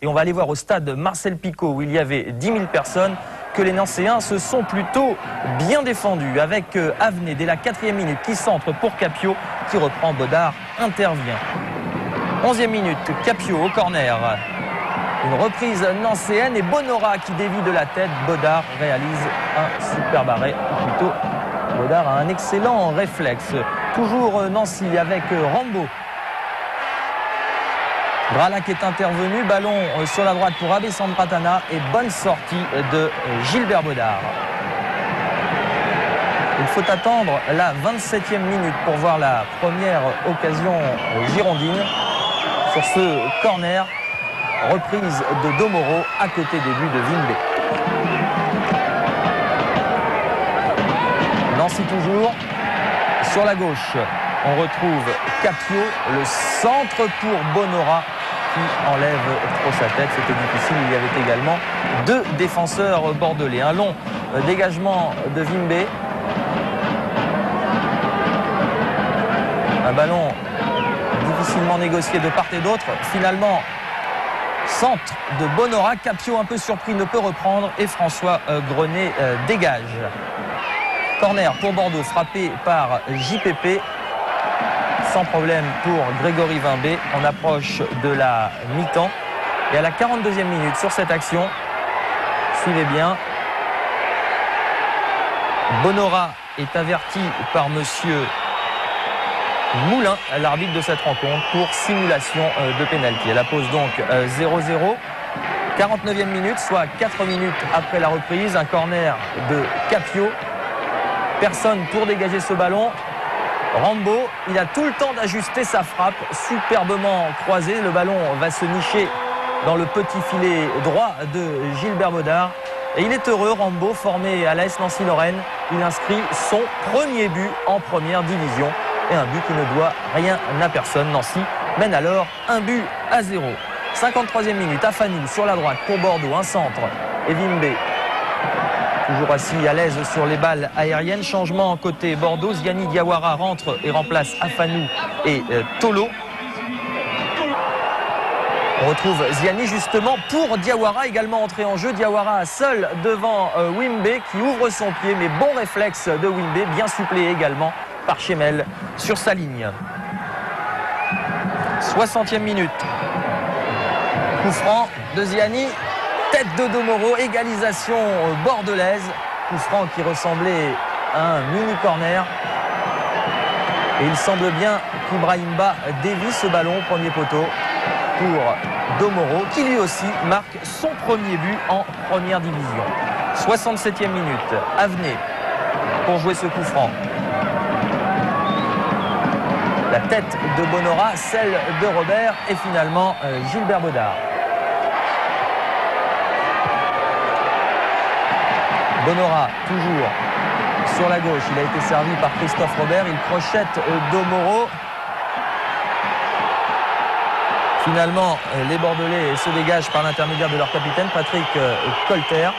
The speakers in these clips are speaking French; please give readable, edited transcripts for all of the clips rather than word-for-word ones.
Et on va aller voir au stade Marcel Picot où il y avait 10 000 personnes que les Nancéens se sont plutôt bien défendus avec Avenay dès la 4e minute qui centre pour Capio qui reprend. Bodard intervient. 11e minute, Capio au corner. Une reprise nancéenne et Bonora qui dévie de la tête. Bodard réalise un super arrêt. Ou plutôt, Bodard a un excellent réflexe. Toujours Nancy avec Rambo. Gralac est intervenu, ballon sur la droite pour Abbé Sandratana et bonne sortie de Gilbert Bodard. Il faut attendre la 27e minute pour voir la première occasion girondine sur ce corner. Reprise de Domoro à côté des buts de Vimbe. Nancy toujours sur la gauche. On retrouve Capio, le centre pour Bonora qui enlève trop sa tête. C'était difficile. Il y avait également deux défenseurs bordelais. Un long dégagement de Vimbe. Un ballon difficilement négocié de part et d'autre. Finalement, centre de Bonora. Capio, un peu surpris, ne peut reprendre. Et François Grenet dégage. Corner pour Bordeaux, frappé par JPP. Sans problème pour Grégory Vimbe. On approche de la mi-temps. Et à la 42e minute sur cette action, suivez bien, Bonora est averti par monsieur Moulin, l'arbitre de cette rencontre, pour simulation de pénalty. Elle pose donc 0-0. 49e minute, soit 4 minutes après la reprise. Un corner de Capio. Personne pour dégager ce ballon. Rambo, il a tout le temps d'ajuster sa frappe, superbement croisée. Le ballon va se nicher dans le petit filet droit de Gilbert Bodard. Et il est heureux, Rambo, formé à l'AS Nancy-Lorraine. Il inscrit son premier but en première division. Et un but qui ne doit rien à personne. Nancy mène alors 1-0. 53e minute, Afanou sur la droite pour Bordeaux, un centre. Et Vimbe, toujours assis à l'aise sur les balles aériennes. Changement côté Bordeaux. Ziani Diawara rentre et remplace Afanou et Tolo. On retrouve Ziani justement pour Diawara, également entré en jeu. Diawara seul devant Wimbe qui ouvre son pied, mais bon réflexe de Wimbe, bien suppléé également par Chemel sur sa ligne. 60e minute. Coup franc de Ziani. Tête de Domoro, égalisation bordelaise. Coup franc qui ressemblait à un mini-corner. Et il semble bien qu'Ibrahimba dévie ce ballon au premier poteau pour Domoro, qui lui aussi marque son premier but en première division. 67e minute, Avenay pour jouer ce coup franc. La tête de Bonora, celle de Robert et finalement Gilbert Bodard. Bonora, toujours sur la gauche. Il a été servi par Christophe Robert. Il crochette Domoro. Finalement, les Bordelais se dégagent par l'intermédiaire de leur capitaine, Patrick Colter.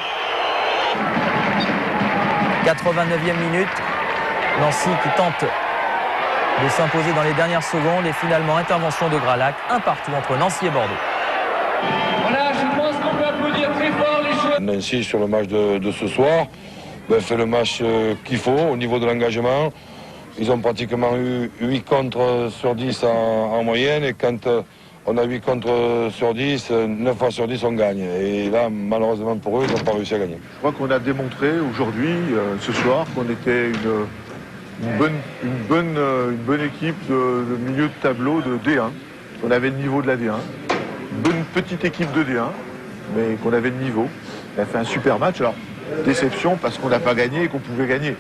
89e minute. Nancy qui tente de s'imposer dans les dernières secondes. Et finalement, intervention de Gralac. Un partout entre Nancy et Bordeaux. Voilà, je pense qu'on peut applaudir très fort les joueurs. Nancy, sur le match de ce soir, fait le match qu'il faut au niveau de l'engagement. Ils ont pratiquement eu 8 contres sur 10 en moyenne. Et quand on a 8 contres sur 10, 9 fois sur 10, on gagne. Et là, malheureusement pour eux, ils n'ont pas réussi à gagner. Je crois qu'on a démontré aujourd'hui, ce soir, qu'on était une bonne équipe de milieu de tableau de D1. On avait le niveau de la D1. Une bonne petite équipe de D1, mais qu'on avait le niveau. On a fait un super match. Alors, déception parce qu'on n'a pas gagné et qu'on pouvait gagner.